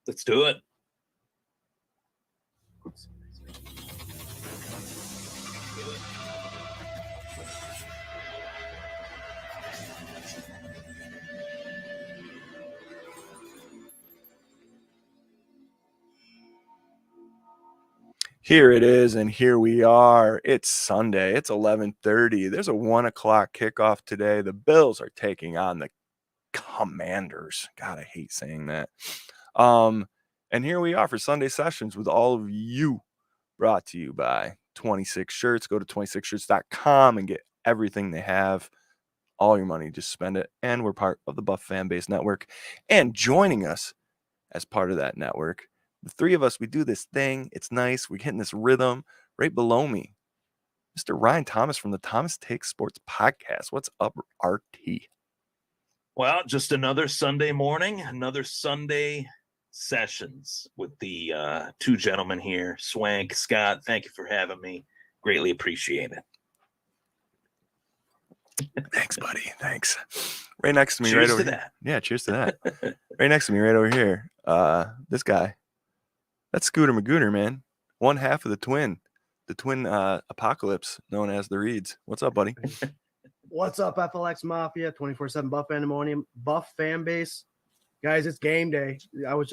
Let's do it. Here it is, and here we are. It's Sunday. It's 11:30. There's a 1 o'clock kickoff today. The Bills are taking on the Commanders. God, I hate saying that. And here we are for Sunday Sessions with all of you, brought to you by 26 Shirts. Go to 26shirts.com and get everything they have. All your money, just spend it. And we're part of the Buff Fan Base Network. And joining us as part of that network, the three of us, we do this thing. It's nice. We're hitting this rhythm. Right below me, Mr. Ryan Thomas from the Thomas Takes Sports Podcast. What's up, RT? Well, just another Sunday morning, another Sunday Sessions with the two gentlemen here, Swank, Scott. Thank you for having me. Greatly appreciate it. Thanks, buddy. Thanks. Right next to me, Cheers right over to here. that. Yeah, cheers to that. Right next to me, right over here. This guy. That's Scooter Magooter, man. One half of the twin apocalypse known as the Reeds. What's up, buddy? What's up, FLX Mafia, 24/7 Buff Fandemonium, Buff fan base. Guys, it's game day. We were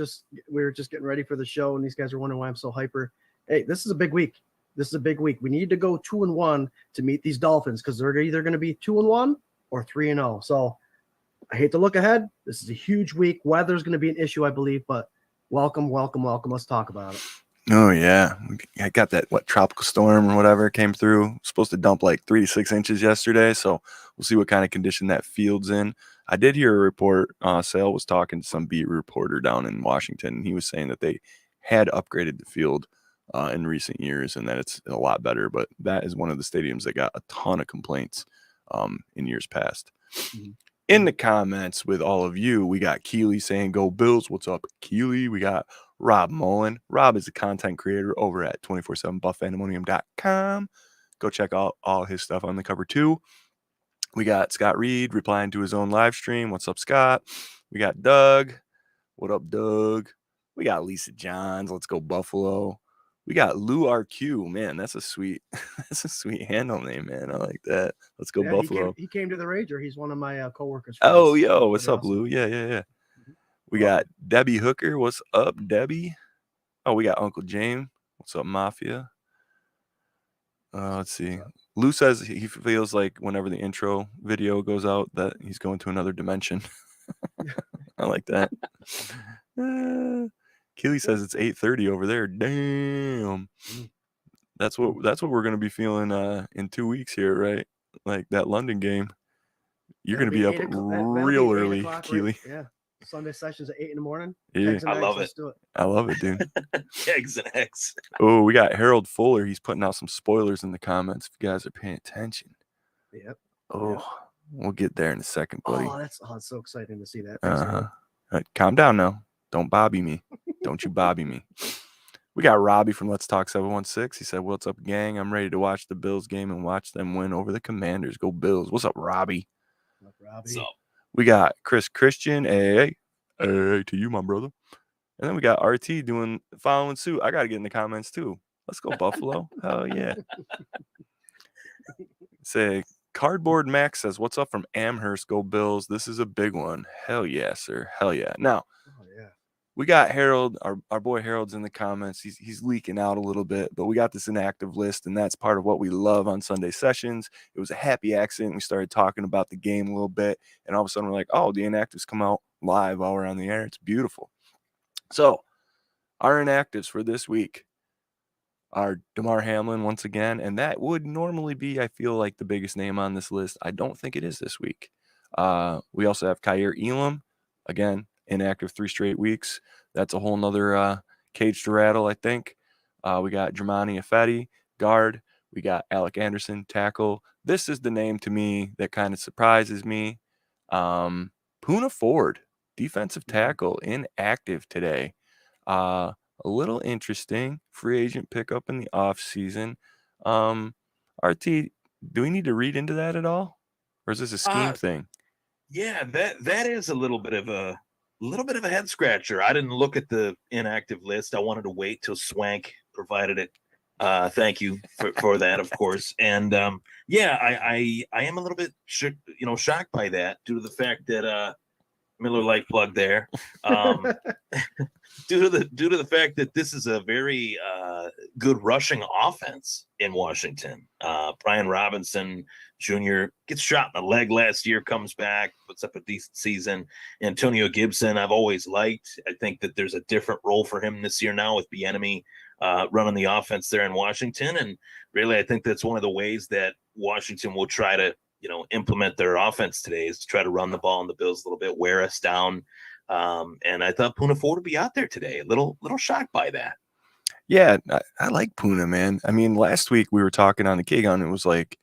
just getting ready for the show, and these guys are wondering why I'm so hyper. Hey, this is a big week. We need to go 2-1 to meet these Dolphins because they're either going to be 2-1 or 3-0. So I hate to look ahead. This is a huge week. Weather's going to be an issue, I believe, but welcome. Let's talk about it. Oh, yeah. I got that, tropical storm or whatever came through. Supposed to dump like 3 to 6 inches yesterday, so we'll see what kind of condition that field's in. I did hear a report. Sale was talking to some beat reporter down in Washington, and he was saying that they had upgraded the field in recent years and that it's a lot better, but that is one of the stadiums that got a ton of complaints in years past. Mm-hmm. In the comments with all of you, we got Keely saying, "Go Bills." What's up, Keely? We got Rob Mullen. Rob is a content creator over at 247buffandemonium.com. Go check out all his stuff on the cover too. We got Scott Reed replying to his own live stream. What's up, Scott? We got Doug. What up, Doug? We got Lisa Johns. Let's go Buffalo. We got Lou RQ. Man, that's a sweet handle name, man. I like that. Let's go Buffalo. He came to the Rager. He's one of my coworkers. Oh, yo, what's up, awesome. Lou? Yeah. We got Debbie Hooker. What's up, Debbie? Oh, we got Uncle James. What's up, Mafia? Let's see. Lou says he feels like whenever the intro video goes out that he's going to another dimension. I like that. Keely says it's 8:30 over there. Damn. That's what we're gonna be feeling in 2 weeks here, right? Like that London game. You're gonna be up real early, Keely. Right? Yeah. Sunday Sessions at 8 in the morning. Yeah. I love it. I love it, dude. Eggs and eggs. Oh, we got Harold Fuller. He's putting out some spoilers in the comments if you guys are paying attention. Yep. Oh, we'll get there in a second, buddy. Oh, it's so exciting to see that. All right, calm down now. Don't Bobby me. Don't you Bobby me. We got Robbie from Let's Talk 716. He said, "What's up, gang? I'm ready to watch the Bills game and watch them win over the Commanders. Go Bills." What's up, Robbie? What's up? We got Chris Christian. Hey, to you, my brother. And then we got RT following suit. I got to get in the comments, too. Let's go, Buffalo. Hell yeah. Say, Cardboard Max says, "What's up from Amherst? Go Bills. This is a big one." Hell yeah, sir. Hell yeah. Now, we got Harold, our boy Harold's in the comments. He's leaking out a little bit, but we got this inactive list, and that's part of what we love on Sunday Sessions. It was a happy accident. We started talking about the game a little bit, and all of a sudden we're like, oh, the inactives come out live while we're on the air. It's beautiful. So our inactives for this week are Damar Hamlin once again, and that would normally be, I feel like, the biggest name on this list. I don't think it is this week. We also have Kyer Elam, again, inactive 3 straight weeks. That's a whole nother cage to rattle, I think. We got Dramani Ifedi, guard. We got Alec Anderson, tackle. This is the name to me that kind of surprises me. Poona Ford, defensive tackle, inactive today. A little interesting. Free agent pickup in the offseason. RT, do we need to read into that at all? Or is this a scheme thing? Yeah, that is a little bit of a little bit of a head scratcher. I didn't look at the inactive list. I wanted to wait till Swank provided it. Thank you for that, of course. And yeah, I am a little bit shocked by that due to the fact that Miller Lite plug there. Due to the fact that this is a very good rushing offense in Washington. Brian Robinson Jr. gets shot in the leg last year, comes back, puts up a decent season. Antonio Gibson, I've always liked. I think that there's a different role for him this year now with Bieniemy running the offense there in Washington. And really, I think that's one of the ways that Washington will try to implement their offense today is to try to run the ball on the Bills a little bit, wear us down. And I thought Poona Ford would be out there today. A little shocked by that. Yeah, I like Poona, man. I mean, last week we were talking on the K-Gun. It was like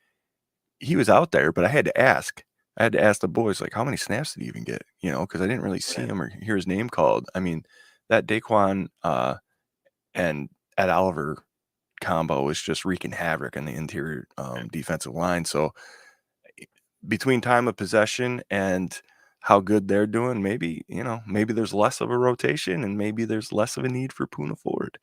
he was out there, but I had to ask. I had to ask the boys, like, how many snaps did he even get? Because I didn't really see him or hear his name called. I mean, that Daquan and Ed Oliver combo is just wreaking havoc on the interior defensive line. So between time of possession and how good they're doing, maybe there's less of a rotation and maybe there's less of a need for Poona Ford.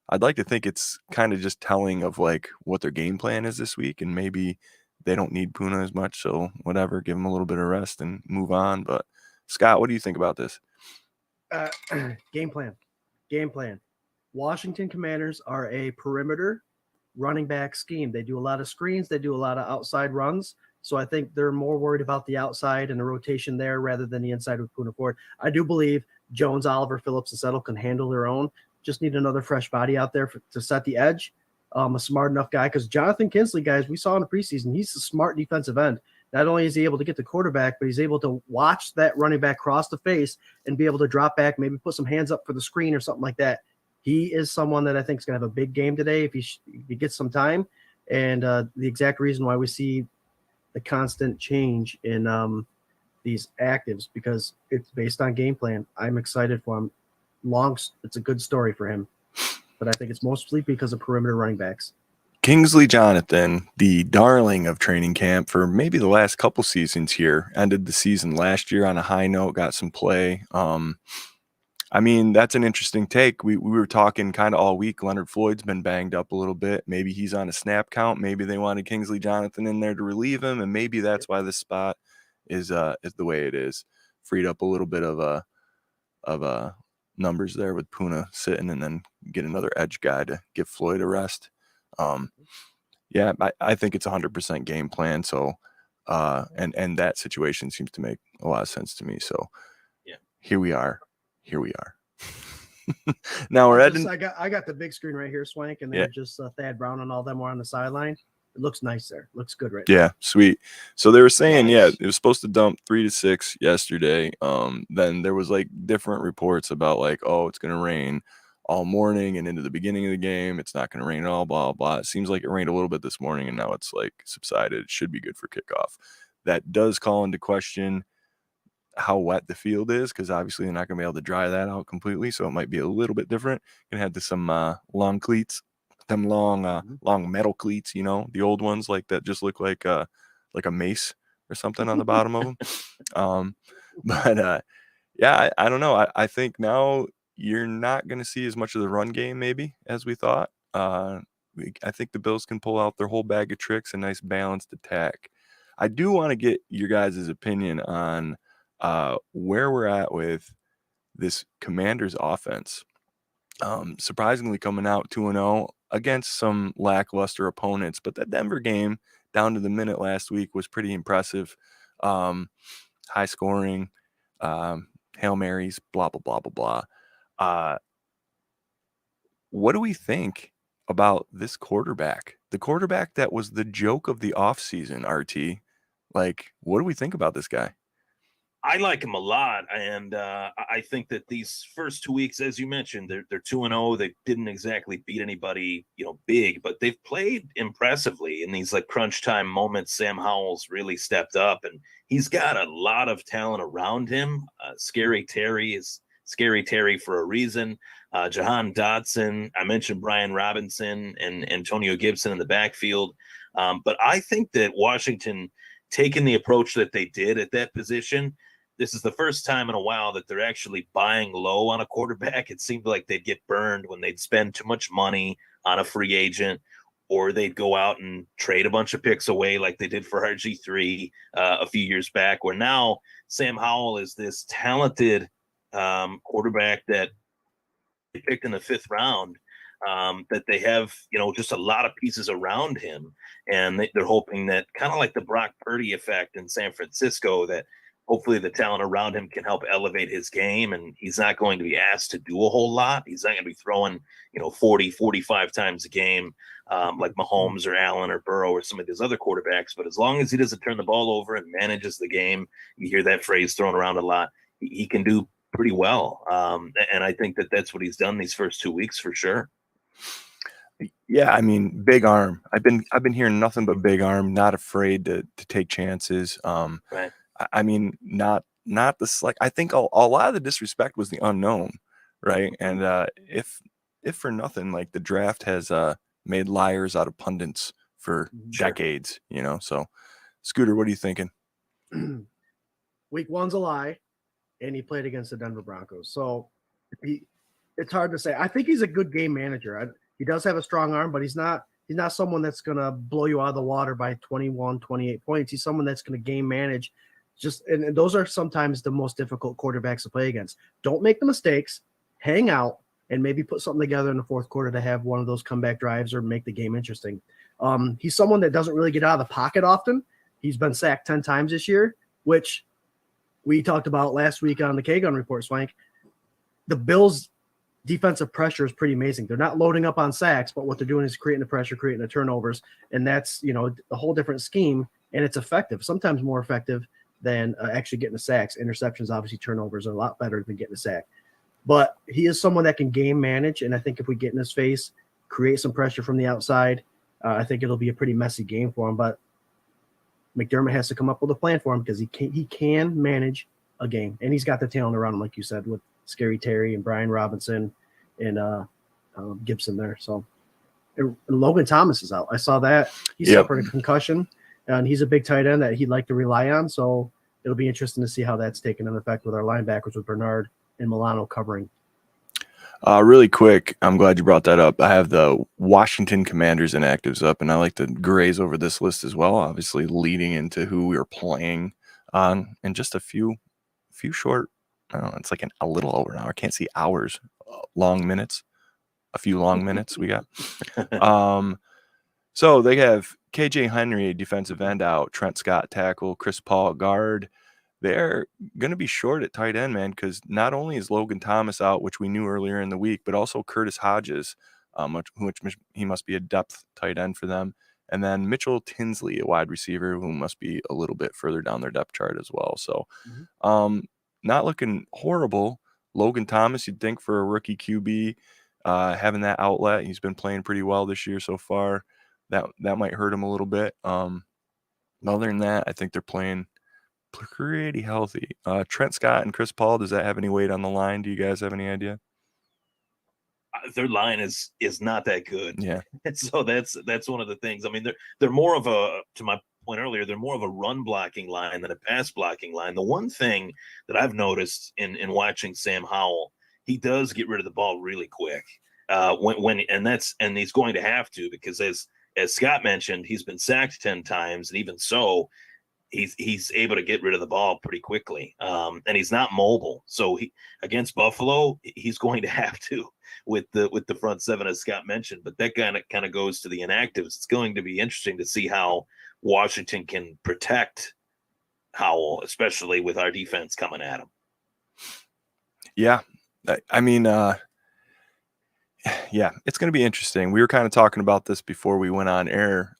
I'd like to think it's kind of just telling of like what their game plan is this week, and maybe they don't need Poona as much, so whatever, give them a little bit of rest and move on. But Scott, what do you think about this? Game plan. Washington Commanders are a perimeter running back scheme. They do a lot of screens. They do a lot of outside runs. So I think they're more worried about the outside and the rotation there rather than the inside with Poona Ford. I do believe Jones, Oliver, Phillips, and Settle can handle their own. Just need another fresh body out there to set the edge. A smart enough guy, because Jonathan Kinsley, guys, we saw in the preseason, he's a smart defensive end. Not only is he able to get the quarterback, but he's able to watch that running back cross the face and be able to drop back, maybe put some hands up for the screen or something like that. He is someone that I think is going to have a big game today if he gets some time. And the exact reason why we see the constant change in these actives, because it's based on game plan. I'm excited for him. It's a good story for him, but I think it's mostly because of perimeter running backs. Kingsley Jonathan, the darling of training camp for maybe the last couple seasons here, ended the season last year on a high note, got some play. I mean, that's an interesting take. We were talking kind of all week. Leonard Floyd's been banged up a little bit. Maybe he's on a snap count. Maybe they wanted Kingsley Jonathan in there to relieve him, and maybe that's why this spot is the way it is. Freed up a little bit of numbers there with Poona sitting, and then get another edge guy to give Floyd a rest. Yeah, I think it's 100% game plan. So, and that situation seems to make a lot of sense to me. So, yeah, here we are. Now we're heading. I got the big screen right here, Swank, and then just Thad Brown and all them were on the sideline. It looks nice there. Looks good right now. Yeah, sweet. So they were saying, nice. It was supposed to dump 3 to 6 yesterday. Then there was like different reports about like, oh, it's gonna rain all morning and into the beginning of the game. It's not gonna rain at all, blah blah. It seems like it rained a little bit this morning, and now it's like subsided. It should be good for kickoff. That does call into question how wet the field is, because obviously they're not going to be able to dry that out completely, so it might be a little bit different. Gonna have some long cleats, them long metal cleats, the old ones like that just look like a mace or something on the bottom of them. But I don't know. I think now you're not going to see as much of the run game maybe as we thought. I think the Bills can pull out their whole bag of tricks, a nice balanced attack. I do want to get your guys' opinion on where we're at with this Commanders offense. Surprisingly coming out 2-0 against some lackluster opponents, but that Denver game down to the minute last week was pretty impressive. High scoring, Hail Marys, blah, blah, blah, blah, blah. What do we think about this quarterback? The quarterback that was the joke of the offseason, RT. Like, what do we think about this guy? I like him a lot, and I think that these first 2 weeks, as you mentioned, they're 2-0. They didn't exactly beat anybody, big, but they've played impressively in these like crunch time moments. Sam Howell's really stepped up, and he's got a lot of talent around him. Scary Terry is Scary Terry for a reason. Jahan Dotson, I mentioned Brian Robinson and Antonio Gibson in the backfield, but I think that Washington taking the approach that they did at that position this is the first time in a while that they're actually buying low on a quarterback. It seemed like they'd get burned when they'd spend too much money on a free agent, or they'd go out and trade a bunch of picks away like they did for RG3 a few years back, where now Sam Howell is this talented quarterback that they picked in the 5th round, that they have, just a lot of pieces around him. And they're hoping that, kind of like the Brock Purdy effect in San Francisco, that hopefully the talent around him can help elevate his game. And he's not going to be asked to do a whole lot. He's not going to be throwing, 40, 45 times a game like Mahomes or Allen or Burrow or some of these other quarterbacks. But as long as he doesn't turn the ball over and manages the game, you hear that phrase thrown around a lot, he can do pretty well. And I think that that's what he's done these first 2 weeks for sure. Yeah, I mean, big arm. I've been hearing nothing but big arm, not afraid to take chances. Right. I mean, not this, like, I think a lot of the disrespect was the unknown, right? And if for nothing, like, the draft has made liars out of pundits for decades, So, Scooter, what are you thinking? Week 1's a lie, and he played against the Denver Broncos. So it's hard to say. I think he's a good game manager. He does have a strong arm, but he's not someone that's going to blow you out of the water by 21, 28 points. He's someone that's going to game manage. And those are sometimes the most difficult quarterbacks to play against. Don't make the mistakes, hang out, and maybe put something together in the 4th quarter to have one of those comeback drives or make the game interesting. He's someone that doesn't really get out of the pocket often. He's been sacked 10 times this year, which we talked about last week on the K-Gun Report, Swank. The Bills' defensive pressure is pretty amazing. They're not loading up on sacks, but what they're doing is creating the pressure, creating the turnovers, and that's, a whole different scheme, and it's effective, sometimes more effective than actually getting the sacks. Interceptions, obviously, turnovers are a lot better than getting a sack. But he is someone that can game manage, and I think if we get in his face, create some pressure from the outside, I think it'll be a pretty messy game for him. But McDermott has to come up with a plan for him because he can manage a game, and he's got the talent around him, like you said, with Scary Terry and Brian Robinson and Gibson there. So and Logan Thomas is out. I saw that. He suffered a concussion, and he's a big tight end that he'd like to rely on. So it'll be interesting to see how that's taken an effect with our linebackers, with Bernard and Milano covering. Really quick, I'm glad you brought that up. I have the Washington Commanders inactives up, and I like to graze over this list as well, obviously leading into who we are playing on in just a few short, I don't know, it's like a little over an hour. I can't see hours, long minutes, a few long minutes we got. So they have KJ Henry, defensive end, out, Trent Scott, tackle, Chris Paul, guard. They're going to be short at tight end, man, because not only is Logan Thomas out, which we knew earlier in the week, but also Curtis Hodges, which he must be a depth tight end for them. And then Mitchell Tinsley, a wide receiver, who must be a little bit further down their depth chart as well. So not looking horrible. Logan Thomas, you'd think, for a rookie QB, having that outlet. He's been playing pretty well this year so far. That might hurt him a little bit. Other than that, I think they're playing pretty healthy. Trent Scott and Chris Paul, does that have any weight on the line? Do you guys have any idea? Their line is not that good. Yeah. And so that's one of the things. I mean, they're more of a, to my point earlier, they're more of a run blocking line than a pass blocking line. The one thing that I've noticed in watching Sam Howell, he does get rid of the ball really quick. And he's going to have to, because as Scott mentioned, he's been sacked 10 times, and even so, he's able to get rid of the ball pretty quickly. And he's not mobile. So against Buffalo, he's going to have to with the front seven, as Scott mentioned. But that kind of goes to the inactives. It's going to be interesting to see how Washington can protect Howell, especially with our defense coming at him. Yeah. I mean, yeah, it's going to be interesting. We were kind of talking about this before we went on air.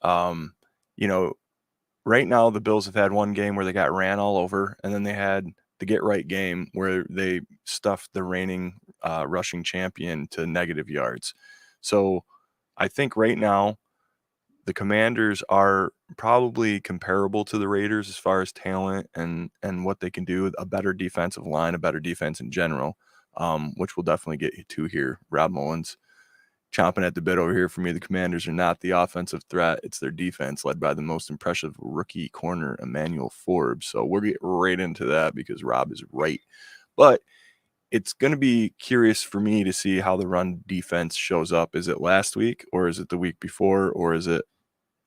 Right now, the Bills have had one game where they got ran all over, and then they had the get right game where they stuffed the reigning rushing champion to negative yards. So I think right now the Commanders are probably comparable to the Raiders as far as talent and what they can do. A better defensive line, a better defense in general, which we'll definitely get to here. Rob Mullins chomping at the bit over here for me. The Commanders are not the offensive threat. It's their defense, led by the most impressive rookie corner, Emmanuel Forbes. So we'll get right into that because Rob is right. But it's going to be curious for me to see how the run defense shows up. Is it last week, or is it the week before, or is it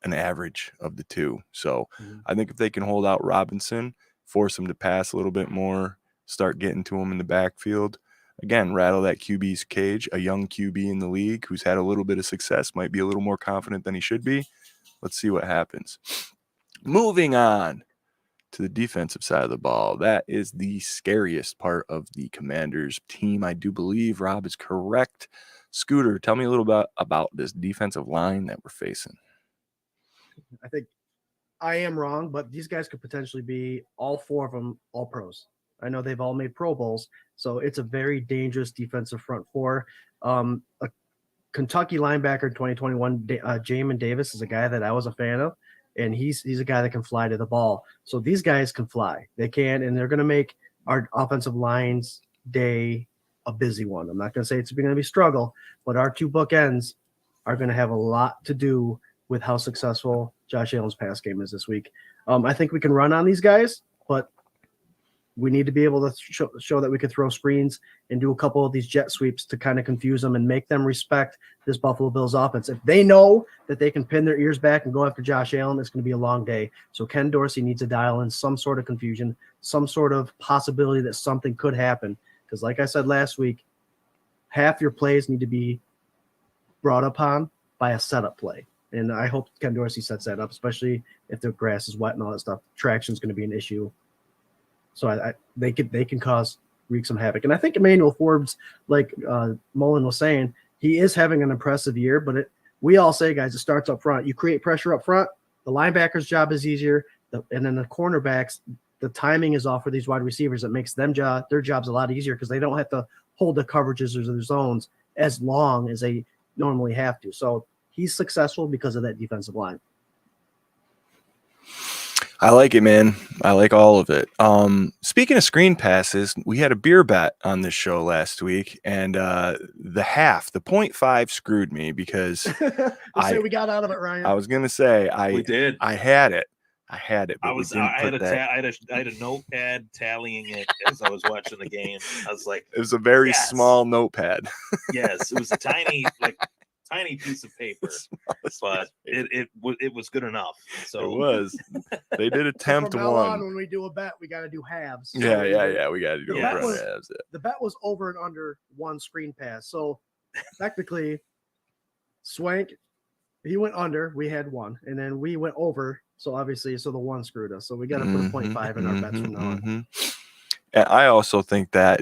an average of the two? So I think if they can hold out Robinson, force him to pass a little bit more, start getting to him in the backfield, again, rattle that QB's cage. A young QB in the league who's had a little bit of success might be a little more confident than he should be. Let's see what happens. Moving on to the defensive side of the ball. That is the scariest part of the Commanders team. I do believe Rob is correct. Scooter, tell me a little about this defensive line that we're facing. I think I am wrong, but these guys could potentially be all four of them all pros. I know they've all made Pro Bowls, so it's a very dangerous defensive front four. A Kentucky linebacker in 2021, Jamin Davis, is a guy that I was a fan of, and he's a guy that can fly to the ball. So these guys can fly. They can, and they're going to make our offensive line's day a busy one. I'm not going to say it's going to be a struggle, but our two bookends are going to have a lot to do with how successful Josh Allen's pass game is this week. I think we can run on these guys, but we need to be able to show that we could throw screens and do a couple of these jet sweeps to kind of confuse them and make them respect this Buffalo Bills offense. If they know that they can pin their ears back and go after Josh Allen, it's going to be a long day. So Ken Dorsey needs to dial in some sort of confusion, some sort of possibility that something could happen. Because like I said last week, half your plays need to be brought upon by a setup play. And I hope Ken Dorsey sets that up, especially if the grass is wet and all that stuff. Traction is going to be an issue. So they can wreak some havoc. And I think Emmanuel Forbes, like Mullen was saying, he is having an impressive year. But we all say, guys, it starts up front. You create pressure up front. The linebacker's job is easier. And then the cornerbacks, the timing is off for these wide receivers. It makes their jobs a lot easier because they don't have to hold the coverages or the zones as long as they normally have to. So he's successful because of that defensive line. I like it, man. I like all of it. Speaking of screen passes, we had a beer bet on this show last week, and the 0.5 screwed me because say we got out of it, Ryan. I was gonna say we did. I had it. But I had a notepad tallying it as I was watching the game. I was like, it was a very small notepad. Yes, it was a tiny piece of paper, but it was good enough. So it was. They did attempt from now one. on, when we do a bet, we got to do halves. So Yeah. We got to do halves. The bet was over and under one screen pass. So technically, Swank, he went under. We had one, and then we went over. So obviously, the one screwed us. So we got to put a 0.5 in our bets from now on. And I also think that,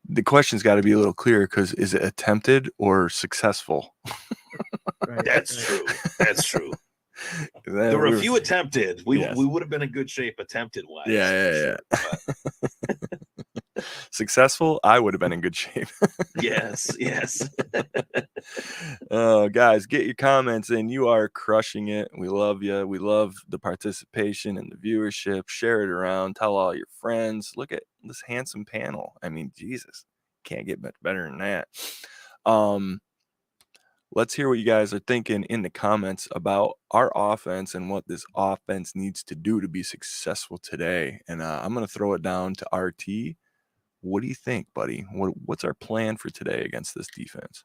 the question's got to be a little clearer because is it attempted or successful? Right. That's true. There were a few attempted. We would have been in good shape attempted wise. Yeah. Successful, I would have been in good shape. Yes. Oh, guys, get your comments in. You are crushing it. We love you. We love the participation and the viewership. Share it around. Tell all your friends. Look at this handsome panel. I mean, Jesus, can't get much better than that. Let's hear what you guys are thinking in the comments about our offense and what this offense needs to do to be successful today. And I'm going to throw it down to RT. What do you think, buddy? What's our plan for today against this defense?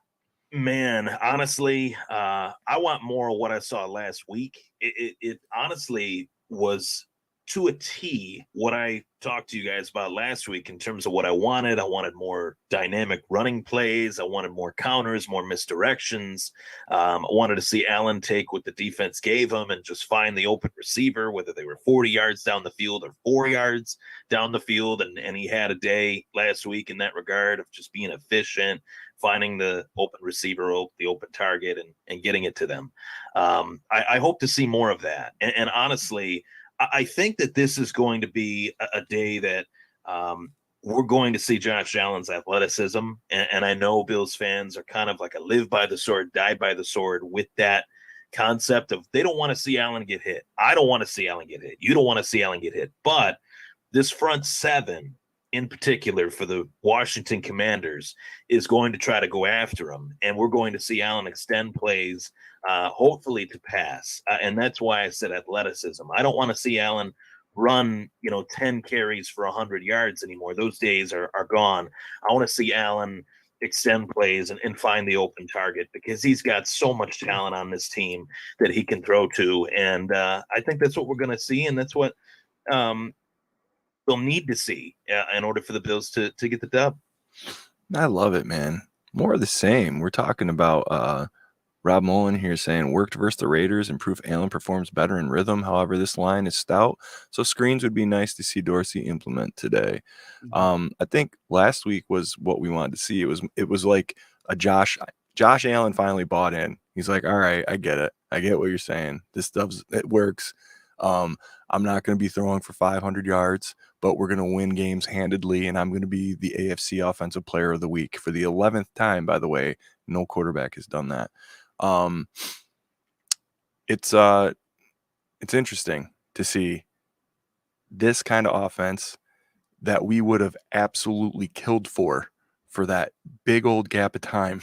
Man, honestly, I want more of what I saw last week. It honestly was to a T what I talked to you guys about last week in terms of what I wanted. I wanted more dynamic running plays. I wanted more counters, more misdirections. I wanted to see Allen take what the defense gave him and just find the open receiver, whether they were 40 yards down the field or 4 yards down the field. And he had a day last week in that regard of just being efficient, finding the open receiver, the open target, and getting it to them. I hope to see more of that. And honestly, I think that this is going to be a day that we're going to see Josh Allen's athleticism. And I know Bills fans are kind of like a live by the sword, die by the sword with that concept of they don't want to see Allen get hit. I don't want to see Allen get hit. You don't want to see Allen get hit. But this front seven in particular for the Washington Commanders is going to try to go after him. And we're going to see Allen extend plays, hopefully to pass. And that's why I said athleticism. I don't want to see Allen run, 10 carries for 100 yards anymore. Those days are gone. I want to see Allen extend plays and find the open target, because he's got so much talent on this team that he can throw to. And I think that's what we're going to see. And that's what they'll need to see in order for the Bills to get the dub. I love it, man. More of the same. We're talking about Rob Mullen here saying worked versus the Raiders and proof Allen performs better in rhythm. However, this line is stout, so screens would be nice to see Dorsey implement today. I think last week was what we wanted to see. It was like a Josh Allen finally bought in. He's like, all right, I get it. I get what you're saying. This it works. I'm not going to be throwing for 500 yards, but we're going to win games handedly, and I'm going to be the AFC Offensive Player of the Week for the 11th time, by the way. No quarterback has done that. It's interesting to see this kind of offense that we would have absolutely killed for that big old gap of time.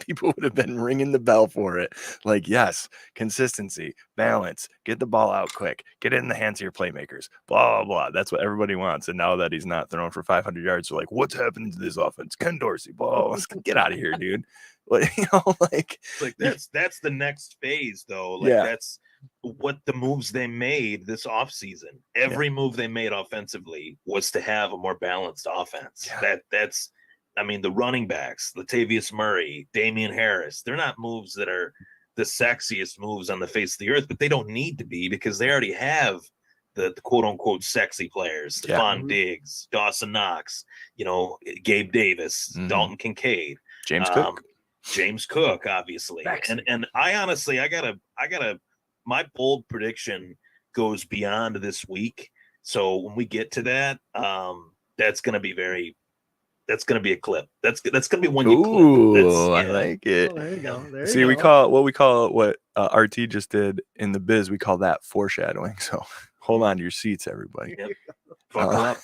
People would have been ringing the bell for it. Like, yes, consistency, balance, get the ball out quick, get it in the hands of your playmakers, blah, blah, blah. That's what everybody wants. And now that he's not throwing for 500 yards, they're like, what's happening to this offense? Ken Dorsey, blah, get out of here, dude. That's the next phase, though. That's what the moves they made this offseason. Every move they made offensively was to have a more balanced offense. That's the running backs, Latavius Murray, Damian Harris, they're not moves that are the sexiest moves on the face of the earth, but they don't need to be, because they already have the quote unquote sexy players, Stephon Diggs, Dawson Knox, Gabe Davis, Dalton Kincaid, James Cook, obviously. And I honestly, I gotta, my bold prediction goes beyond this week. So when we get to that, that's going to be a clip. That's going to be one you clip. Ooh, I like it. Oh, there you go. See, we call what RT just did in the biz. We call that foreshadowing. So hold on to your seats, everybody. Yep. Buckle up.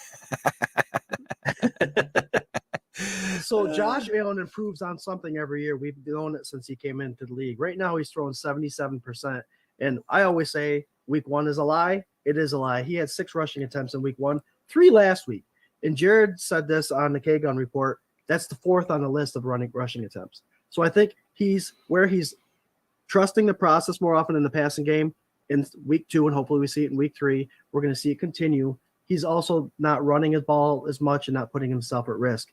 So Josh Allen improves on something every year. We've known it since he came into the league. Right now, he's throwing 77%. And I always say week one is a lie. It is a lie. He had 6 rushing attempts in week 1, 3 last week. And Jared said this on the K-Gun report. That's the 4th on the list of rushing attempts. So I think he's trusting the process more often in the passing game in week 2, and hopefully we see it in week 3. We're going to see it continue. He's also not running his ball as much and not putting himself at risk.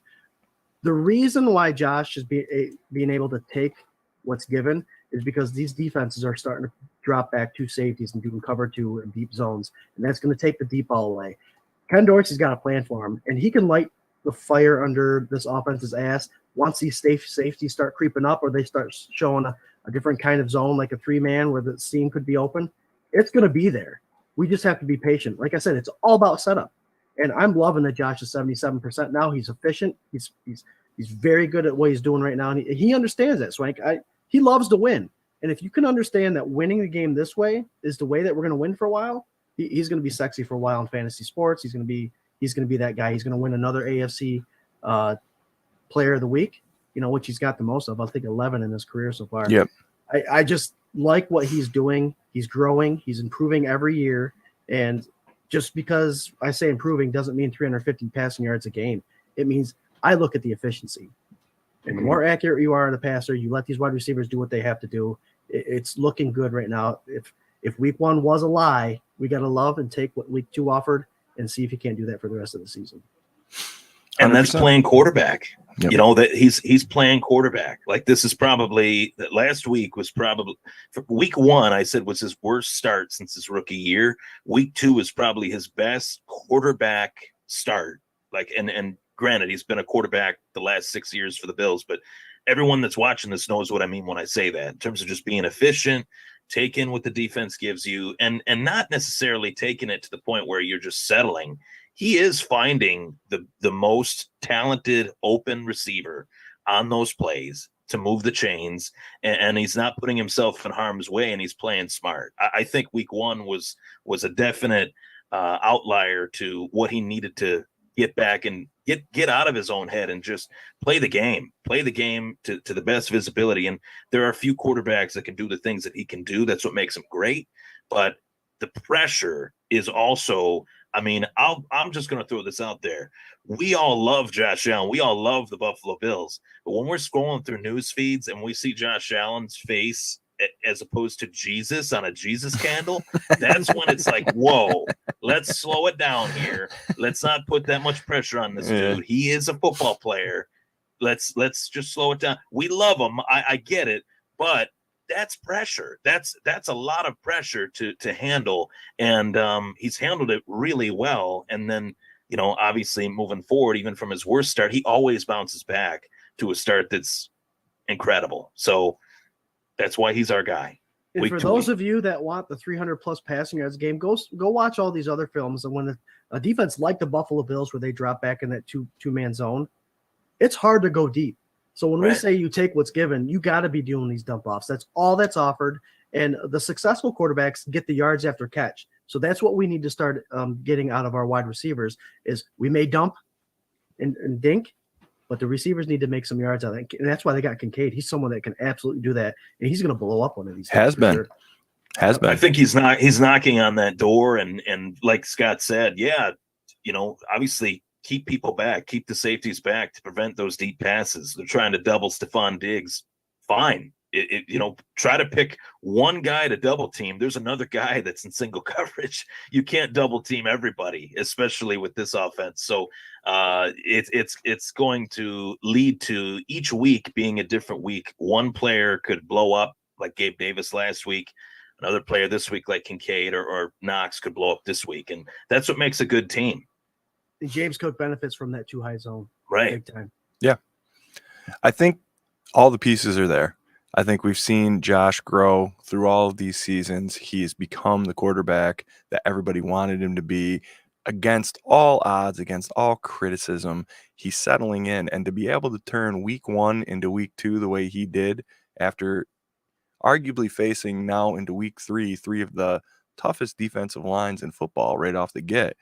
The reason why Josh is being able to take what's given is because these defenses are starting to drop back 2 safeties and doing cover 2 in deep zones, and that's going to take the deep ball away. Ken Dorsey's got a plan for him, and he can light the fire under this offense's ass once these safeties start creeping up, or they start showing a different kind of zone, like a 3-man where the seam could be open. It's going to be there. We just have to be patient. Like I said, it's all about setup. And I'm loving that Josh is 77% now. He's efficient. He's very good at what he's doing right now. And he understands that, Swank. He loves to win. And if you can understand that winning the game this way is the way that we're going to win for a while, he's going to be sexy for a while in fantasy sports. He's going to be that guy. He's going to win another AFC Player of the Week, which he's got the most of. I think 11 in his career so far. Yep. I just like what he's doing. He's growing. He's improving every year. And just because I say improving doesn't mean 350 passing yards a game. It means I look at the efficiency. And the more accurate you are in the passer, you let these wide receivers do what they have to do. It's looking good right now. If week 1 was a lie, we got to love and take what week 2 offered and see if he can't do that for the rest of the season. And 100%. That's playing quarterback. Yep. That he's playing quarterback. Like, this is probably last week was probably for week 1. I said was his worst start since his rookie year. Week 2 is probably his best quarterback start. And granted, he's been a quarterback the last 6 years for the Bills, but everyone that's watching this knows what I mean when I say that, in terms of just being efficient, take in what the defense gives you, and not necessarily taking it to the point where you're just settling. He is finding the most talented open receiver on those plays to move the chains, and he's not putting himself in harm's way, and he's playing smart. I think week 1 was a definite outlier to what he needed to get back and get out of his own head and just play the game to the best of his ability. And there are a few quarterbacks that can do the things that he can do. That's what makes him great. But the pressure is also, I mean, I'm just going to throw this out there. We all love Josh Allen. We all love the Buffalo Bills. But when we're scrolling through news feeds and we see Josh Allen's face as opposed to Jesus on a Jesus candle, that's when it's like, whoa, let's slow it down here. Let's not put that much pressure on this dude. He is a football player. Let's just slow it down. We love him. I get it, but that's pressure. That's a lot of pressure to handle, and he's handled it really well. And then, you know, obviously moving forward, even from his worst start, he always bounces back to a start that's incredible. So that's why he's our guy. And for those of you that want the 300-plus passing yards game, go watch all these other films. And when a defense like the Buffalo Bills, where they drop back in that two-man zone, it's hard to go deep. So when we say you take what's given, you got to be doing these dump offs. That's all that's offered. And the successful quarterbacks get the yards after catch. So that's what we need to start getting out of our wide receivers is we may dump and dink, but the receivers need to make some yards out of it. And that's why they got Kincaid. He's someone that can absolutely do that. And he's going to blow up one of these. Has been. I think he's knocking on that door. And like Scott said, yeah, you know, obviously keep people back, keep the safeties back to prevent those deep passes. They're trying to double Stephon Diggs. Fine. You know, try to pick one guy to double team. There's another guy that's in single coverage. You can't double team everybody, especially with this offense. So it's going to lead to each week being a different week. One player could blow up like Gabe Davis last week. Another player this week like Kincaid or Knox could blow up this week. And that's what makes a good team. And James Cook benefits from that too high zone. Right. Big time. Yeah. I think all the pieces are there. I think we've seen Josh grow through all of these seasons. He's become the quarterback that everybody wanted him to be against all odds, against all criticism. He's settling in, and to be able to turn week 1 into week 2 the way he did after arguably facing now into week 3 of the toughest defensive lines in football right off the get.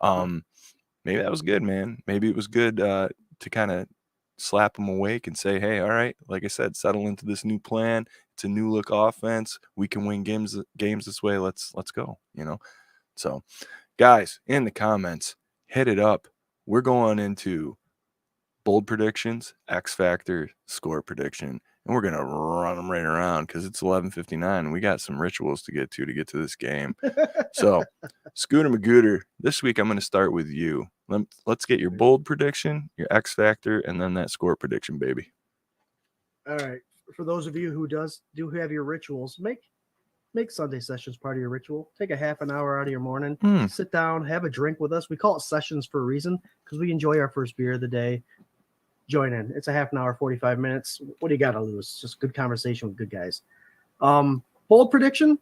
Maybe that was good, man. Maybe it was good to kind of slap him awake and say, hey, all right, like I said, settle into this new plan. It's a new look offense. We can win games this way. Let's go, you know. So guys, in the comments, hit it up. We're going into bold predictions, X Factor, score prediction, and we're gonna run them right around because it's 11:59 and we got some rituals to get to this game. So Scooter Magooter, this week I'm going to start with you. Let's get your bold prediction, your X Factor, and then that score prediction, baby. All right. For those of you who do have your rituals, make Sunday sessions part of your ritual. Take a half an hour out of your morning, sit down, have a drink with us. We call it sessions for a reason because we enjoy our first beer of the day. Join in. It's a half an hour, 45 minutes. What do you got to lose? Just good conversation with good guys. Bold prediction.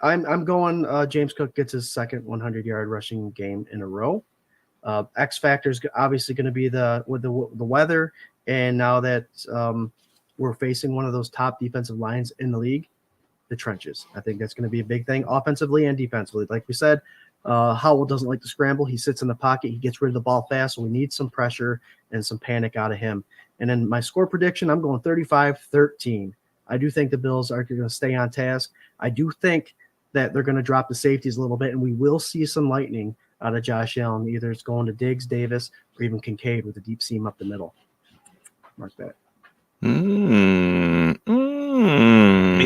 I'm going James Cook gets his second 100-yard rushing game in a row. X Factor is obviously going to be the weather, and now that we're facing one of those top defensive lines in the league, the trenches. I think that's going to be a big thing offensively and defensively. Like we said, Howell doesn't like to scramble. He sits in the pocket. He gets rid of the ball fast, so we need some pressure and some panic out of him. And then my score prediction, I'm going 35-13. I do think the Bills are going to stay on task. I do think that they're going to drop the safeties a little bit, and we will see some lightning out of Josh Allen. Either it's going to Diggs, Davis, or even Kincaid with a deep seam up the middle. Mark that. We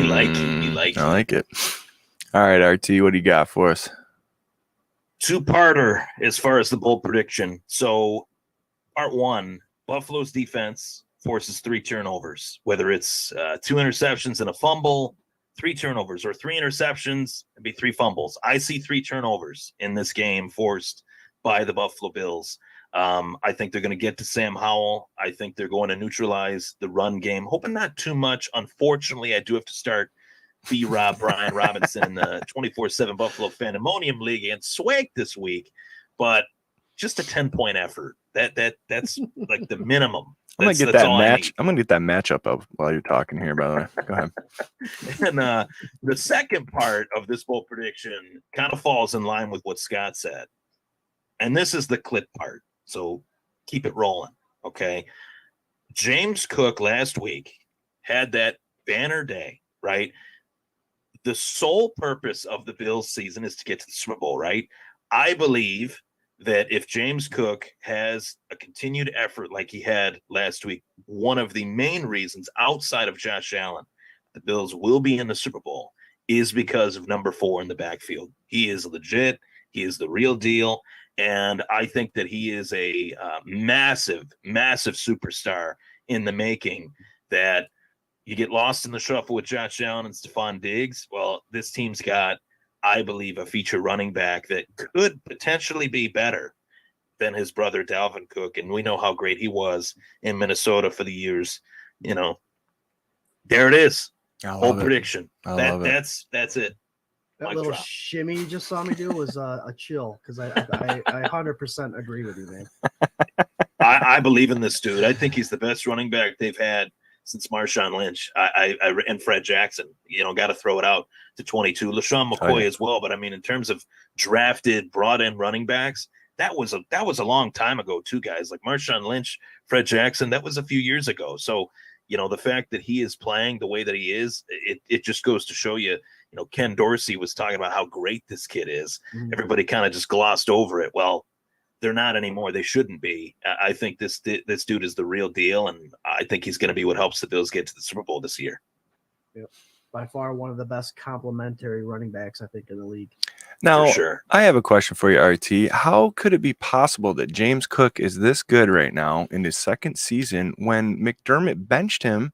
like it. I like it. All right, RT, what do you got for us? Two-parter as far as the bold prediction. So part 1, Buffalo's defense forces 3 turnovers, whether it's 2 interceptions and a fumble, 3 turnovers, or 3 interceptions and be 3 fumbles. I see 3 turnovers in this game forced by the Buffalo Bills. I think they're going to get to Sam Howell. I think they're going to neutralize the run game. Hoping not too much. Unfortunately, I do have to start B-Rob Brian Robinson in the 24/7 Buffalo Fandemonium League and Swank this week, but just a 10-point effort. That's like the minimum. I'm gonna get that match. I'm gonna get that matchup up while you're talking here. By the way, go ahead. And the second part of this bold prediction kind of falls in line with what Scott said, and this is the clip part. So keep it rolling. Okay. James Cook last week had that banner day, right? The sole purpose of the Bills season is to get to the Super Bowl, right? I believe that if James Cook has a continued effort like he had last week, one of the main reasons outside of Josh Allen, the Bills will be in the Super Bowl is because of number 4 in the backfield. He is legit. He is the real deal. And I think that he is a massive, massive superstar in the making that you get lost in the shuffle with Josh Allen and Stephon Diggs. Well, this team's got, I believe, a feature running back that could potentially be better than his brother Dalvin Cook. And we know how great he was in Minnesota for the years. You know, there it is. Bold prediction. That's it. That little shimmy you just saw me do was a chill because I 100% agree with you, man. I believe in this dude. I think he's the best running back they've had since Marshawn Lynch. And Fred Jackson. You know, got to throw it out to 22. LaShawn McCoy as well. But I mean, in terms of drafted, brought in running backs, that was a long time ago too, guys. Like Marshawn Lynch, Fred Jackson, that was a few years ago. So, you know, the fact that he is playing the way that he is, it just goes to show you. You know, Ken Dorsey was talking about how great this kid is. Mm-hmm. Everybody kind of just glossed over it. Well, they're not anymore. They shouldn't be. I think this dude is the real deal, and I think he's going to be what helps the Bills get to the Super Bowl this year. Yep. By far one of the best complementary running backs, I think, in the league. Now, for sure. I have a question for you, RT. How could it be possible that James Cook is this good right now in his second season when McDermott benched him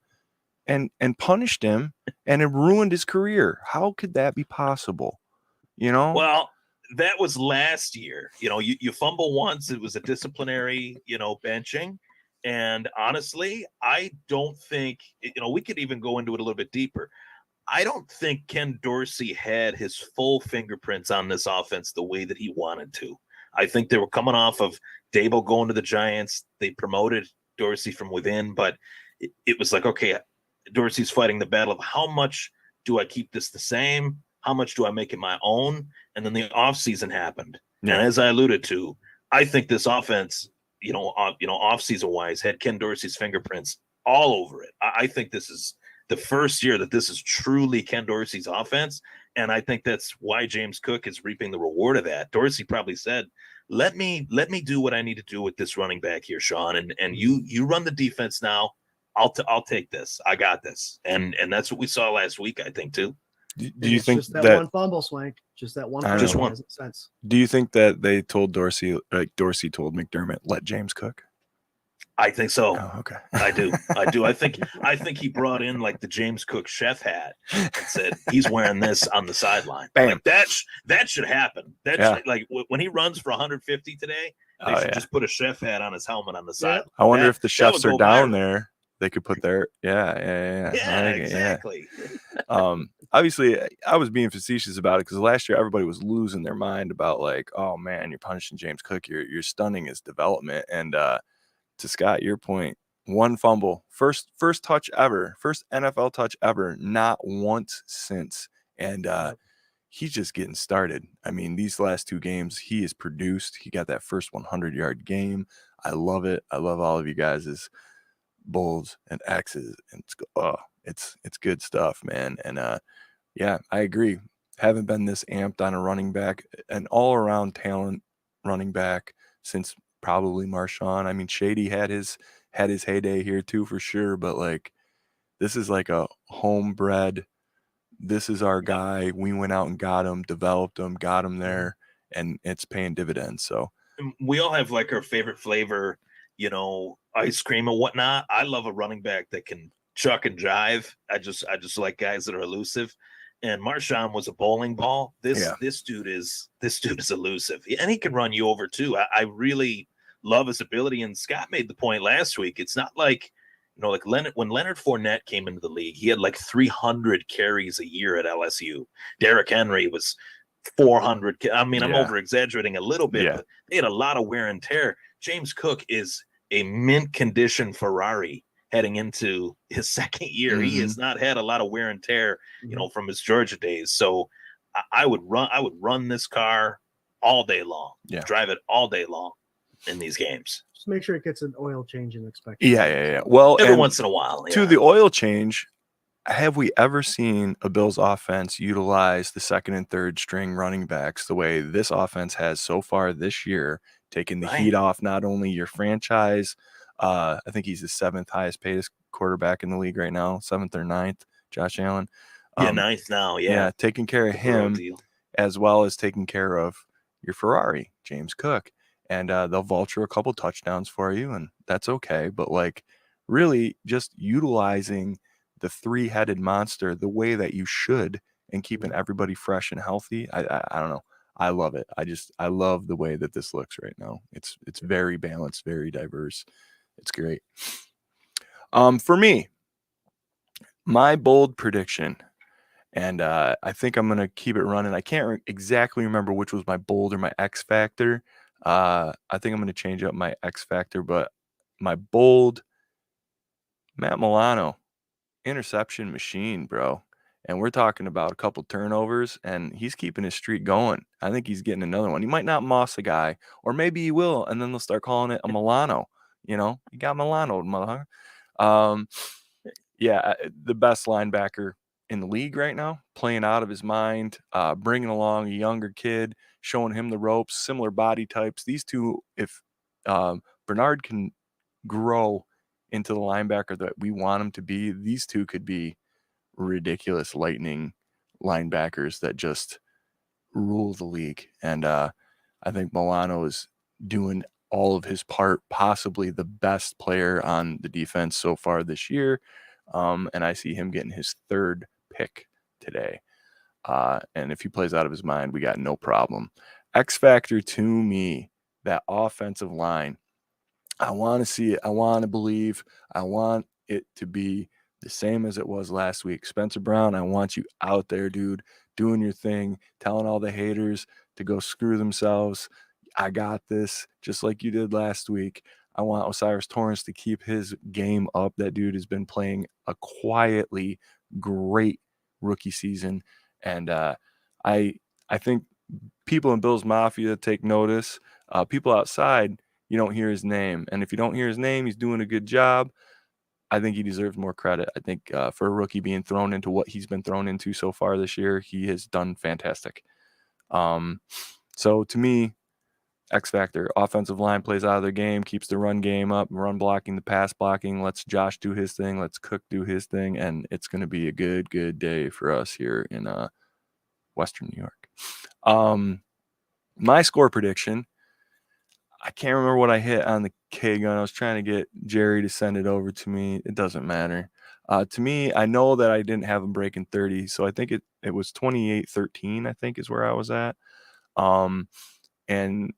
and punished him and it ruined his career? How could that be possible? You know? Well, that was last year. You know, you fumble once, it was a disciplinary, you know, benching. And honestly, I don't think, you know, we could even go into it a little bit deeper. I don't think Ken Dorsey had his full fingerprints on this offense the way that he wanted to. I think they were coming off of Dable going to the Giants. They promoted Dorsey from within, but it was like, okay, Dorsey's fighting the battle of how much do I keep this the same? How much do I make it my own? And then the offseason happened. Yeah. And as I alluded to, I think this offense, offseason wise, had Ken Dorsey's fingerprints all over it. I think this is the first year that this is truly Ken Dorsey's offense. And I think that's why James Cook is reaping the reward of that. Dorsey probably said, let me do what I need to do with this running back here, Sean. And you run the defense now. I'll take this. I got this. And that's what we saw last week, I think, too. Do you think just that one fumble, Swank? Just that one fumble. Just one. Sense. Do you think that they told Dorsey, like Dorsey told McDermott, let James cook? I think so. Oh, okay. I do. I think he brought in like the James Cook chef hat and said he's wearing this on the sideline. Bam. Like that should happen. Should, like when he runs for 150 today, they should just put a chef hat on his helmet on the side. I wonder if the chefs are down there. They could put their exactly. Obviously, I was being facetious about it because last year everybody was losing their mind about like, oh man, you're punishing James Cook, you're stunning his development. And to Scott, your point, one fumble, first touch ever, first NFL touch ever, not once since. And he's just getting started. I mean, these last two games, he has produced. He got that first 100-yard game. I love it. I love all of you guys' Bulls and X's, and it's good stuff, man. And I agree. Haven't been this amped on a running back, an all-around talent running back since probably Marshawn. I mean, Shady had his heyday here too for sure, but like this is like a homebred. This is our guy. We went out and got him, developed him, got him there, and it's paying dividends. So we all have like our favorite flavor, ice cream and whatnot. I love a running back that can chuck and jive. I just like guys that are elusive. And Marshawn was a bowling ball. This dude is elusive, and he can run you over too. I really love his ability. And Scott made the point last week. It's not like like when Leonard Fournette came into the league, he had like 300 carries a year at LSU. Derrick Henry was 400. I mean, I'm over exaggerating a little bit, but they had a lot of wear and tear. James Cook is a mint condition Ferrari heading into his second year. He has not had a lot of wear and tear, from his Georgia days. So I would run this car all day long. Yeah. Drive it all day long. in these games. Just make sure it gets an oil change and expect. Yeah. Well, Every and once in a while. to Yeah. the oil change, have we ever seen a Bills offense utilize the second and third string running backs the way this offense has so far this year, taking the heat off not only your franchise, I think he's the 7th highest paid quarterback in the league right now, 7th or 9th, Josh Allen. Yeah, 9th now. Yeah. Taking care of him as well as taking care of your Ferrari, James Cook. And they'll vulture a couple touchdowns for you, and that's okay. But, like, really just utilizing the 3-headed monster the way that you should and keeping everybody fresh and healthy. I don't know. I love it. I love the way that this looks right now. It's very balanced, very diverse. It's great. For me, my bold prediction, and I think I'm going to keep it running. I can't exactly remember which was my bold or my X factor. I think I'm going to change up my X factor, but my bold, Matt Milano, interception machine, bro. And we're talking about a couple turnovers, and he's keeping his streak going. I think he's getting another one. He might not moss a guy, or maybe he will, and then they'll start calling it a Milano. You know, you got Milano, motherfucker. Yeah, the best linebacker in the league right now, playing out of his mind, bringing along a younger kid, showing him the ropes, similar body types. These two, if Bernard can grow into the linebacker that we want him to be, these two could be ridiculous lightning linebackers that just rule the league. And I think Milano is doing all of his part, possibly the best player on the defense so far this year. And I see him getting his 3rd pick today. And if he plays out of his mind, we got no problem. X factor to me, that offensive line. I want to see it. I want to believe. I want it to be the same as it was last week. Spencer Brown, I want you out there, dude, doing your thing, telling all the haters to go screw themselves. I got this, just like you did last week. I want Osiris Torrance to keep his game up. That dude has been playing a quietly great rookie season. And I think people in Bills Mafia take notice. People outside, you don't hear his name. And if you don't hear his name, he's doing a good job. I think he deserves more credit. I think for a rookie being thrown into what he's been thrown into so far this year, he has done fantastic. So to me, X factor, offensive line plays out of their game, keeps the run game up, run blocking, the pass blocking, lets Josh do his thing, lets Cook do his thing, and it's going to be a good day for us here in Western New York. My score prediction, I can't remember what I hit on the K gun. I was trying to get Jerry to send it over to me. It doesn't matter. To me, I know that I didn't have him breaking 30, so I think it was 28-13, I think is where I was at. And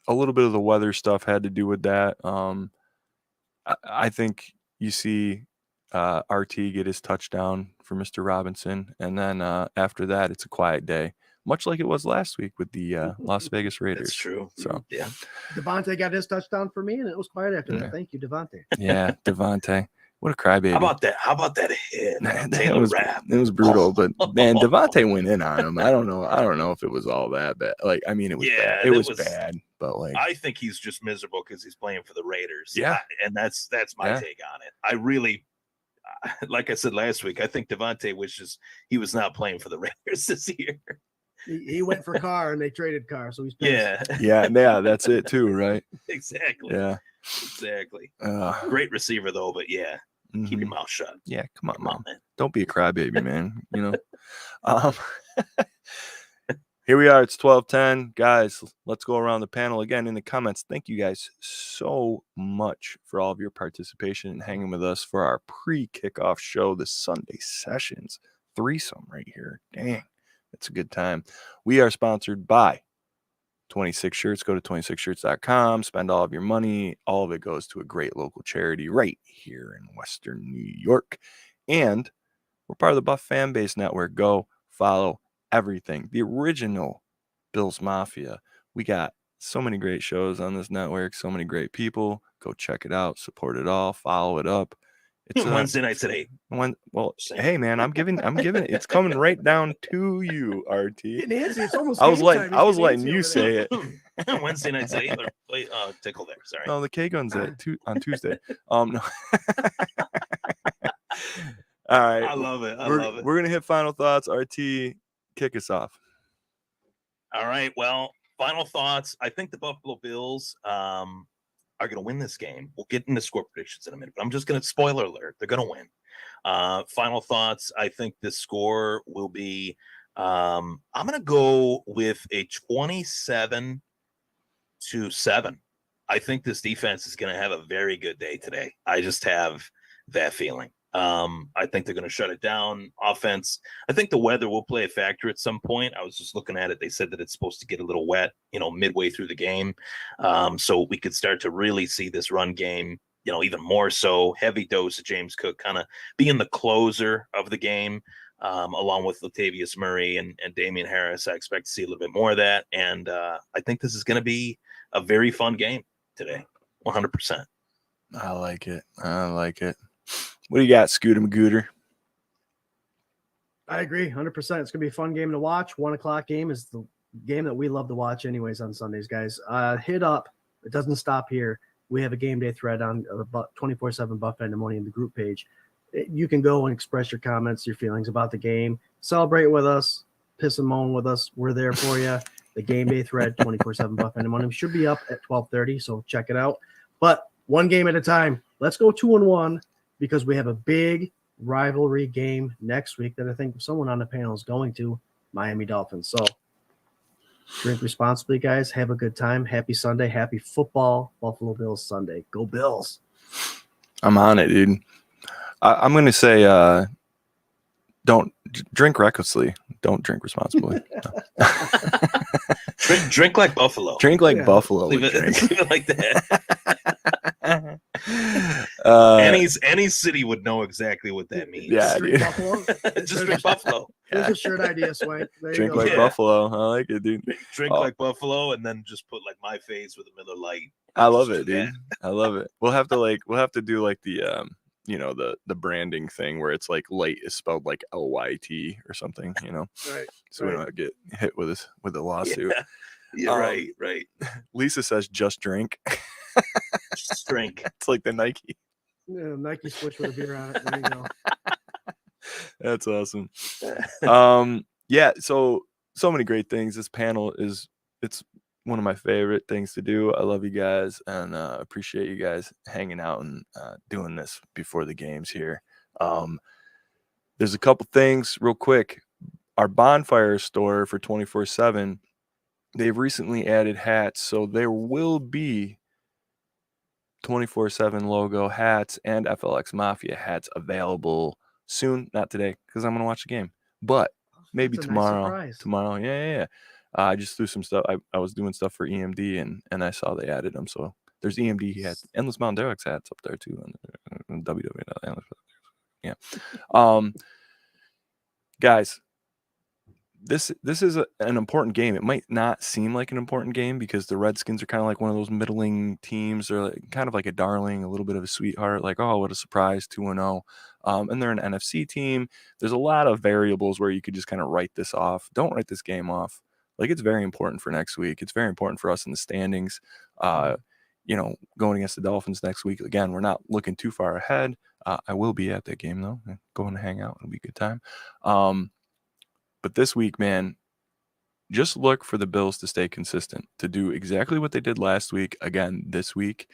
a little bit of the weather stuff had to do with that. I think you see RT get his touchdown for Mr. Robinson, and then after that, it's a quiet day, much like it was last week with the Las Vegas Raiders. That's true. So yeah, Devontae got his touchdown for me, and it was quiet after that. Thank you, Devontae. Yeah, Devontae. What a crybaby. How about that hit? It was brutal, but man, Devontae went in on him. I don't know if it was all that bad. Like, I mean, it was bad. It was bad, but like, I think he's just miserable because he's playing for the Raiders. Yeah. And that's my take on it. I really, like I said last week, I think Devontae wishes he was not playing for the Raiders this year. He went for Carr and they traded Carr, so he's pissed. Yeah, that's it too, right? Exactly. Yeah, exactly. Great receiver though, but yeah, keep your mouth shut. Yeah, come on, man. Don't be a crybaby, man. You know. Here we are. It's 12:10, guys. Let's go around the panel again in the comments. Thank you guys so much for all of your participation and hanging with us for our pre-kickoff show, the Sunday Sessions threesome right here. Dang. It's a good time. We are sponsored by 26 Shirts. Go to 26shirts.com. Spend all of your money. All of it goes to a great local charity right here in Western New York. And we're part of the Buff Fan Base Network. Go follow everything. The original Bills Mafia. We got so many great shows on this network. So many great people. Go check it out. Support it all. Follow it up. It's Wednesday nights at 8. Well, hey man, I'm giving it's coming right down to you, RT. Nancy, it's almost I was game letting time. I was Get letting Nancy you over say there. it. Wednesday nights at 8. Tickle there. Sorry. No, the K gun's on Tuesday. No. All right. I love it. We're gonna hit final thoughts. RT, kick us off. All right. Well, final thoughts. I think the Buffalo Bills are going to win this game. We'll get into score predictions in a minute, but I'm just going to spoiler alert. They're going to win. Final thoughts. I think the score will be. I'm going to go with a 27-7. I think this defense is going to have a very good day today. I just have that feeling. I think they're going to shut it down. Offense, I think the weather will play a factor at some point. I was just looking at it. They said that it's supposed to get a little wet, midway through the game. So we could start to really see this run game, even more so. Heavy dose of James Cook kind of being the closer of the game, along with Latavius Murray and Damian Harris. I expect to see a little bit more of that. And I think this is going to be a very fun game today. 100%. I like it. What do you got, Scooter Magooter? I agree, 100%. It's going to be a fun game to watch. 1:00 game is the game that we love to watch anyways on Sundays, guys. Hit up. It doesn't stop here. We have a game day thread on 24/7 Buff Fandemonium, the group page. You can go and express your comments, your feelings about the game. Celebrate with us. Piss and moan with us. We're there for you. The game day thread, 24/7 Buff Fandemonium, should be up at 12:30, so check it out. But one game at a time. Let's go 2-1 because we have a big rivalry game next week that I think someone on the panel is going to, Miami Dolphins. So drink responsibly, guys. Have a good time. Happy Sunday. Happy football. Buffalo Bills Sunday. Go Bills. I'm on it, dude. I'm going to say don't drink recklessly. Don't drink responsibly. Drink like Buffalo. Drink like Buffalo. Leave it like that. Any city would know exactly what that means. Yeah, dude. Buffalo. Just drink Buffalo. There's a shirt idea, Swank. Drink like Buffalo. I like it, dude. Drink like Buffalo, and then just put like my face with a Miller Lite. I love it, dude. I love it. We'll have to do like the the branding thing where it's like light is spelled like LYT or something, Right. So we don't get hit with a lawsuit. Yeah, right. Lisa says just drink. Just drink. It's like the Nike. Yeah, Nike switch with a beer on it. There you go. That's awesome. Yeah, so many great things. This panel it's one of my favorite things to do. I love you guys and appreciate you guys hanging out and doing this before the games here. There's a couple things real quick. Our bonfire store for 24/7, they've recently added hats, so there will be 24/7 logo hats and FLX Mafia hats available soon. Not today because I'm gonna watch the game, but maybe tomorrow. Nice tomorrow, yeah. I just threw some stuff. I was doing stuff for EMD and I saw they added them. So there's EMD hats, Endless Mountain Derek's hats up there too. And WWE. Yeah. Guys, this is an important game. It might not seem like an important game because the Redskins are kind of like one of those middling teams. They're kind of like a darling, a little bit of a sweetheart. Like, oh, what a surprise, 2-0. And they're an NFC team. There's a lot of variables where you could just kind of write this off. Don't write this game off. Like, it's very important for next week. It's very important for us in the standings. Going against the Dolphins next week. Again, we're not looking too far ahead. I will be at that game, though. Going to hang out. It'll be a good time. But this week, man, just look for the Bills to stay consistent, to do exactly what they did last week, again, this week.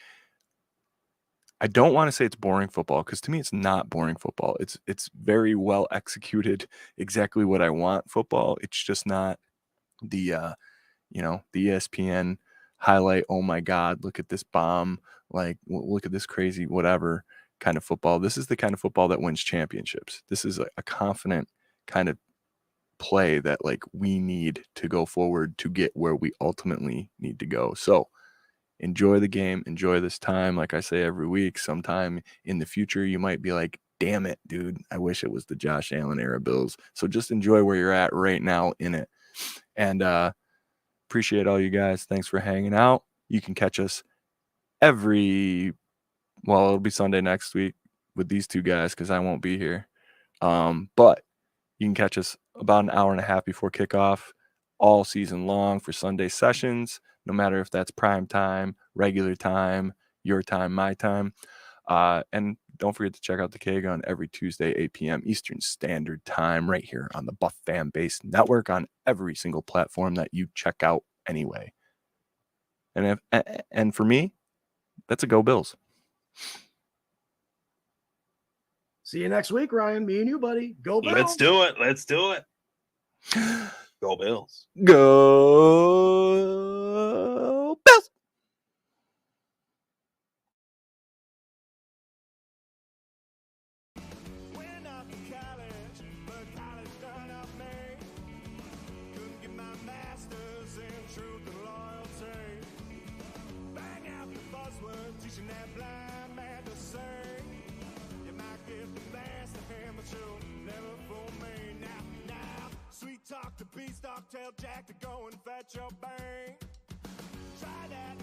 I don't want to say it's boring football because to me it's not boring football. It's very well executed, exactly what I want football. It's just not the the ESPN highlight, oh my God, look at this bomb, like look at this crazy whatever kind of football. This is the kind of football that wins championships. This is a confident kind of play that like we need to go forward to get where we ultimately need to go. So enjoy the game, enjoy this time. Like I say every week, sometime in the future you might be like, damn it, dude, I wish it was the Josh Allen era Bills. So just enjoy where you're at right now in it. And appreciate all you guys. Thanks for hanging out. You can catch us it'll be Sunday next week. with these two guys because I won't be here. But you can catch us about an hour and a half before kickoff all season long for Sunday sessions, no matter if that's prime time, regular time, your time, my time. And don't forget to check out the K-Gun every Tuesday, 8 p.m. Eastern Standard Time, right here on the Buff Fan Base Network on every single platform that you check out anyway. And for me, that's a go Bills. See you next week, Ryan. Me and you, buddy. Go Bills. Let's do it. Let's do it. Go Bills. Go Bills. Went off to college, but college done up me. Couldn't get my master's in truth and loyalty. Bang out the buzzword, teaching that blind man to sing. You might get the best of him, but you'll never fool me. Now, sweet talk to beast, talk, tell Jack to go and fetch your bang. Try that.